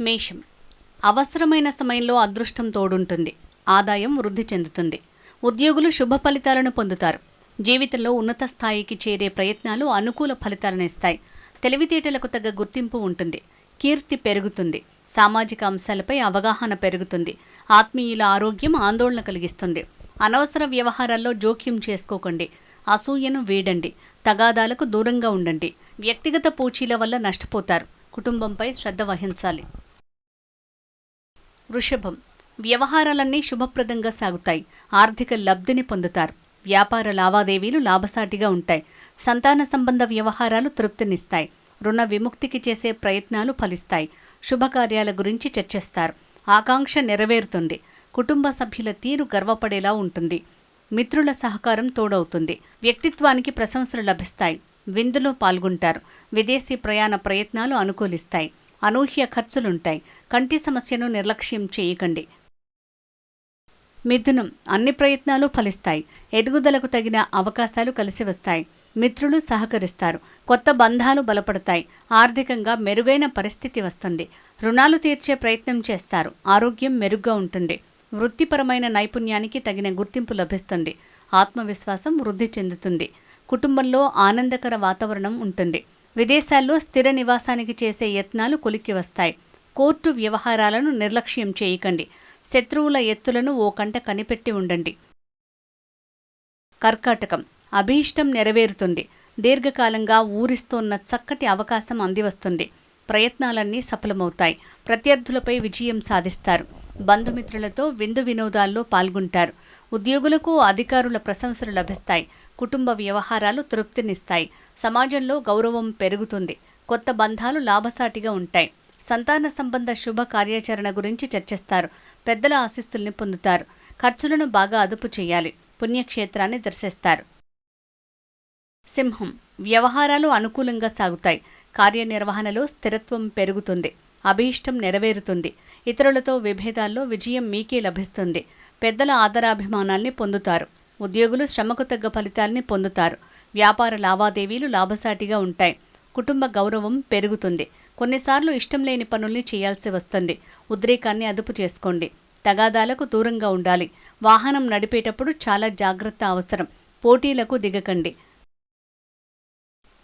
మేషం. అవసరమైన సమయంలో అదృష్టం తోడుంటుంది. ఆదాయం వృద్ధి చెందుతుంది. ఉద్యోగులు శుభ ఫలితాలను పొందుతారు. జీవితంలో ఉన్నత స్థాయికి చేరే ప్రయత్నాలు అనుకూల ఫలితాలను ఇస్తాయి. తెలివితేటలకు తగ్గ గుర్తింపు ఉంటుంది. కీర్తి పెరుగుతుంది. సామాజిక అంశాలపై అవగాహన పెరుగుతుంది. ఆత్మీయుల ఆరోగ్యం ఆందోళన కలిగిస్తుంది. అనవసర వ్యవహారాల్లో జోక్యం చేసుకోకండి. అసూయను వీడండి. తగాదాలకు దూరంగా ఉండండి. వ్యక్తిగత పూచీల వల్ల నష్టపోతారు. కుటుంబంపై శ్రద్ధ వహించాలి. వృషభం. వ్యవహారాలన్నీ శుభప్రదంగా సాగుతాయి. ఆర్థిక లబ్ధిని పొందుతారు. వ్యాపార లావాదేవీలు లాభసాటిగా ఉంటాయి. సంతాన సంబంధ వ్యవహారాలు తృప్తినిస్తాయి. రుణ విముక్తికి చేసే ప్రయత్నాలు ఫలిస్తాయి. శుభకార్యాల గురించి చర్చిస్తారు. ఆకాంక్ష నెరవేరుతుంది. కుటుంబ సభ్యుల తీరు గర్వపడేలా ఉంటుంది. మిత్రుల సహకారం తోడవుతుంది. వ్యక్తిత్వానికి ప్రశంసలు లభిస్తాయి. విందులో పాల్గొంటారు. విదేశీ ప్రయాణ ప్రయత్నాలు అనుకూలిస్తాయి. అనూహ్య ఖర్చులుంటాయి. కంటి సమస్యను నిర్లక్ష్యం చేయకండి. మిథునం. అన్ని ప్రయత్నాలు ఫలిస్తాయి. ఎదుగుదలకు తగిన అవకాశాలు కలిసి వస్తాయి. మిత్రులు సహకరిస్తారు. కొత్త బంధాలు బలపడతాయి. ఆర్థికంగా మెరుగైన పరిస్థితి వస్తుంది. రుణాలు తీర్చే ప్రయత్నం చేస్తారు. ఆరోగ్యం మెరుగ్గా ఉంటుంది. వృత్తిపరమైన నైపుణ్యానికి తగిన గుర్తింపు లభిస్తుంది. ఆత్మవిశ్వాసం వృద్ధి చెందుతుంది. కుటుంబంలో ఆనందకర వాతావరణం ఉంటుంది. విదేశాల్లో స్థిర నివాసానికి చేసే యత్నాలు కొలిక్కి వస్తాయి. కోర్టు వ్యవహారాలను నిర్లక్ష్యం చేయకండి. శత్రువుల ఎత్తులను ఓ కంట కనిపెట్టి ఉండండి. కర్కాటకం. అభీష్టం నెరవేరుతుంది. దీర్ఘకాలంగా ఊరిస్తోన్న చక్కటి అవకాశం అందివస్తుంది. ప్రయత్నాలన్నీ సఫలమవుతాయి. ప్రత్యర్థులపై విజయం సాధిస్తారు. బంధుమిత్రులతో విందు వినోదాల్లో పాల్గొంటారు. ఉద్యోగులకు అధికారుల ప్రశంసలు లభిస్తాయి. కుటుంబ వ్యవహారాలు తృప్తినిస్తాయి. సమాజంలో గౌరవం పెరుగుతుంది. కొత్త బంధాలు లాభసాటిగా ఉంటాయి. సంతాన సంబంధ శుభ కార్యాచరణ గురించి చర్చిస్తారు. పెద్దల ఆశీస్సుల్ని పొందుతారు. ఖర్చులను బాగా అదుపు చేయాలి. పుణ్యక్షేత్రాన్ని దర్శిస్తారు. సింహం. వ్యవహారాలు అనుకూలంగా సాగుతాయి. కార్యనిర్వహణలో స్థిరత్వం పెరుగుతుంది. అభీష్టం నెరవేరుతుంది. ఇతరులతో విభేదాల్లో విజయం మీకే లభిస్తుంది. పెద్దల ఆదరాభిమానాల్ని పొందుతారు. ఉద్యోగులు శ్రమకు తగ్గ ఫలితాల్ని పొందుతారు. వ్యాపార లావాదేవీలు లాభసాటిగా ఉంటాయి. కుటుంబ గౌరవం పెరుగుతుంది. కొన్నిసార్లు ఇష్టం లేని పనుల్ని చేయాల్సి వస్తుంది. ఉద్రేకాన్ని అదుపు చేసుకోండి. తగాదాలకు దూరంగా ఉండాలి. వాహనం నడిపేటప్పుడు చాలా జాగ్రత్త అవసరం. పోటీలకు దిగకండి.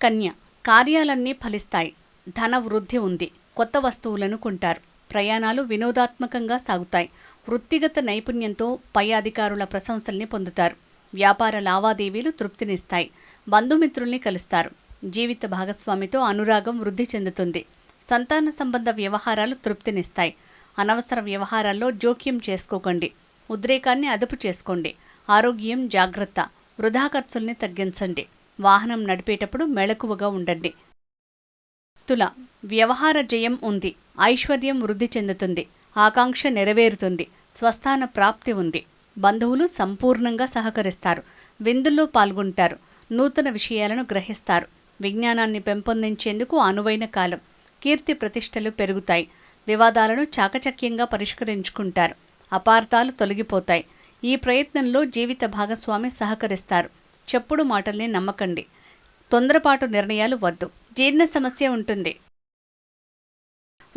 కన్య. కార్యాలన్నీ ఫలిస్తాయి. ధన వృద్ధి ఉంది. కొత్త వస్తువులను కొంటారు. ప్రయాణాలు వినోదాత్మకంగా సాగుతాయి. వృత్తిగత నైపుణ్యంతో పై అధికారుల ప్రశంసల్ని పొందుతారు. వ్యాపార లావాదేవీలు తృప్తినిస్తాయి. బంధుమిత్రుల్ని కలుస్తారు. జీవిత భాగస్వామితో అనురాగం వృద్ధి చెందుతుంది. సంతాన సంబంధ వ్యవహారాలు తృప్తినిస్తాయి. అనవసర వ్యవహారాల్లో జోక్యం చేసుకోకండి. ఉద్రేకాన్ని అదుపు చేసుకోండి. ఆరోగ్యం జాగ్రత్త. వృధా ఖర్చుల్ని తగ్గించండి. వాహనం నడిపేటప్పుడు మెళకువగా ఉండండి. తుల. వ్యవహార జయం ఉంది. ఐశ్వర్యం వృద్ధి చెందుతుంది. ఆకాంక్ష నెరవేరుతుంది. స్వస్థాన ప్రాప్తి ఉంది. బంధువులు సంపూర్ణంగా సహకరిస్తారు. విందుల్లో పాల్గొంటారు. నూతన విషయాలను గ్రహిస్తారు. విజ్ఞానాన్ని పెంపొందించేందుకు అనువైన కాలం. కీర్తి ప్రతిష్టలు పెరుగుతాయి. వివాదాలను చాకచక్యంగా పరిష్కరించుకుంటారు. అపార్థాలు తొలగిపోతాయి. ఈ ప్రయత్నంలో జీవిత భాగస్వామి సహకరిస్తారు. చెప్పుడు మాటల్ని నమ్మకండి. తొందరపాటు నిర్ణయాలు వద్దు. జీర్ణ సమస్య ఉంటుంది.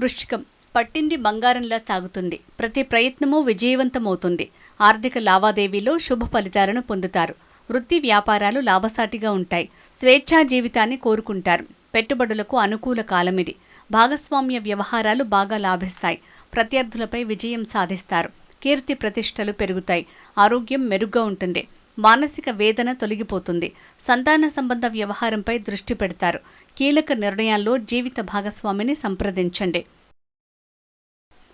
వృశ్చికం. పట్టింది బంగారంలా సాగుతుంది. ప్రతి ప్రయత్నమూ విజయవంతమవుతుంది. ఆర్థిక లావాదేవీలో శుభ ఫలితాలను పొందుతారు. వృత్తి వ్యాపారాలు లాభసాటిగా ఉంటాయి. స్వేచ్ఛా జీవితాన్ని కోరుకుంటారు. పెట్టుబడులకు అనుకూల కాలమిది. భాగస్వామ్య వ్యవహారాలు బాగా లాభిస్తాయి. ప్రత్యర్థులపై విజయం సాధిస్తారు. కీర్తి ప్రతిష్టలు పెరుగుతాయి. ఆరోగ్యం మెరుగ్గా ఉంటుంది. మానసిక వేదన తొలగిపోతుంది. సంతాన సంబంధ వ్యవహారంపై దృష్టి పెడతారు. కీలక నిర్ణయాల్లో జీవిత భాగస్వామిని సంప్రదించండి.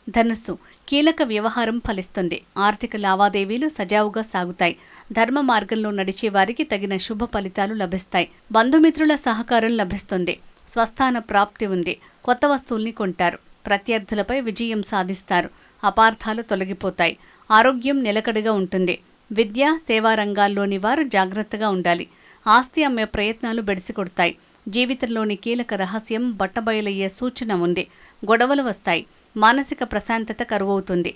ధనుస్సు. కీలక వ్యవహారం ఫలిస్తుంది. ఆర్థిక లావాదేవీలు సజావుగా సాగుతాయి. ధర్మ మార్గంలో నడిచే వారికి తగిన శుభ ఫలితాలు లభిస్తాయి. బంధుమిత్రుల సహకారం లభిస్తుంది. స్వస్థాన ప్రాప్తి ఉంది. కొత్త వస్తువుల్ని కొంటారు. ప్రత్యర్థులపై విజయం సాధిస్తారు. అపార్థాలు తొలగిపోతాయి. ఆరోగ్యం నిలకడగా ఉంటుంది. విద్య సేవా రంగాల్లోని వారు జాగ్రత్తగా ఉండాలి. ఆస్తి అమ్మే ప్రయత్నాలు బెడిసికొడతాయి. జీవితంలోని కీలక రహస్యం బట్టబయలయ్యే సూచన ఉంది. గొడవలు వస్తాయి. మానసిక ప్రశాంతత కరువవుతుంది.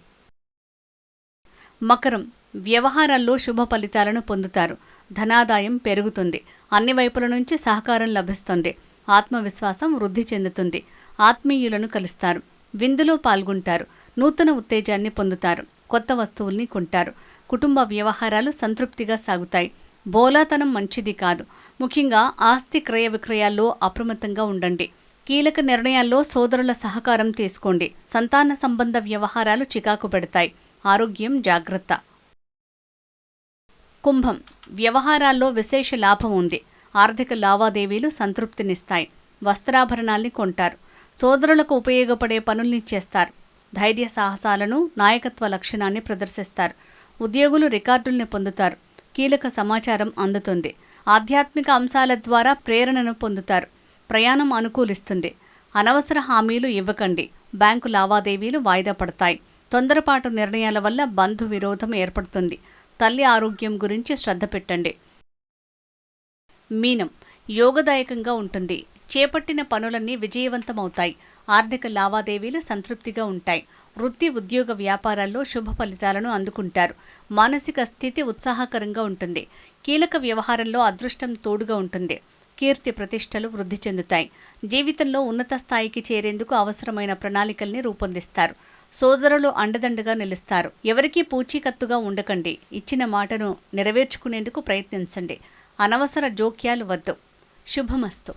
మకరం. వ్యవహారాల్లో శుభ ఫలితాలను పొందుతారు. ధనాదాయం పెరుగుతుంది. అన్ని వైపుల నుంచి సహకారం లభిస్తుంది. ఆత్మవిశ్వాసం వృద్ధి చెందుతుంది. ఆత్మీయులను కలుస్తారు. విందులో పాల్గొంటారు. నూతన ఉత్తేజాన్ని పొందుతారు. కొత్త వస్తువుల్ని కొంటారు. కుటుంబ వ్యవహారాలు సంతృప్తిగా సాగుతాయి. బోలాతనం మంచిది కాదు. ముఖ్యంగా ఆస్తి క్రయ విక్రయాల్లో అప్రమత్తంగా ఉండండి. కీలక నిర్ణయాల్లో సోదరుల సహకారం తీసుకోండి. సంతాన సంబంధ వ్యవహారాలు చికాకు పెడతాయి. ఆరోగ్యం జాగ్రత్త. కుంభం. వ్యవహారాల్లో విశేష లాభం ఉంది. ఆర్థిక లావాదేవీలు సంతృప్తినిస్తాయి. వస్త్రాభరణాల్ని కొంటారు. సోదరులకు ఉపయోగపడే పనుల్ని చేస్తారు. ధైర్య సాహసాలను, నాయకత్వ లక్షణాన్ని ప్రదర్శిస్తారు. ఉద్యోగులు రికార్డుల్ని పొందుతారు. కీలక సమాచారం అందుతుంది. ఆధ్యాత్మిక అంశాల ద్వారా ప్రేరణను పొందుతారు. ప్రయాణం అనుకూలిస్తుంది. అనవసర హామీలు ఇవ్వకండి. బ్యాంకు లావాదేవీలు వాయిదా పడతాయి. తొందరపాటు నిర్ణయాల వల్ల బంధు విరోధం ఏర్పడుతుంది. తల్లి ఆరోగ్యం గురించి శ్రద్ధ పెట్టండి. మీనం. యోగదాయకంగా ఉంటుంది. చేపట్టిన పనులన్నీ విజయవంతమవుతాయి. ఆర్థిక లావాదేవీలు సంతృప్తిగా ఉంటాయి. వృత్తి, ఉద్యోగ వ్యాపారాల్లో శుభ ఫలితాలను అందుకుంటారు. మానసిక స్థితి ఉత్సాహకరంగా ఉంటుంది. కీలక వ్యవహారంలో అదృష్టం తోడుగా ఉంటుంది. కీర్తి ప్రతిష్టలు వృద్ధి చెందుతాయి. జీవితంలో ఉన్నత స్థాయికి చేరేందుకు అవసరమైన ప్రణాళికల్ని రూపొందిస్తారు. సోదరులు అండదండగా నిలుస్తారు. ఎవరికీ పూచీకత్తుగా ఉండకండి. ఇచ్చిన మాటను నెరవేర్చుకునేందుకు ప్రయత్నించండి. అనవసర జోక్యాలు వద్దు. శుభమస్తు.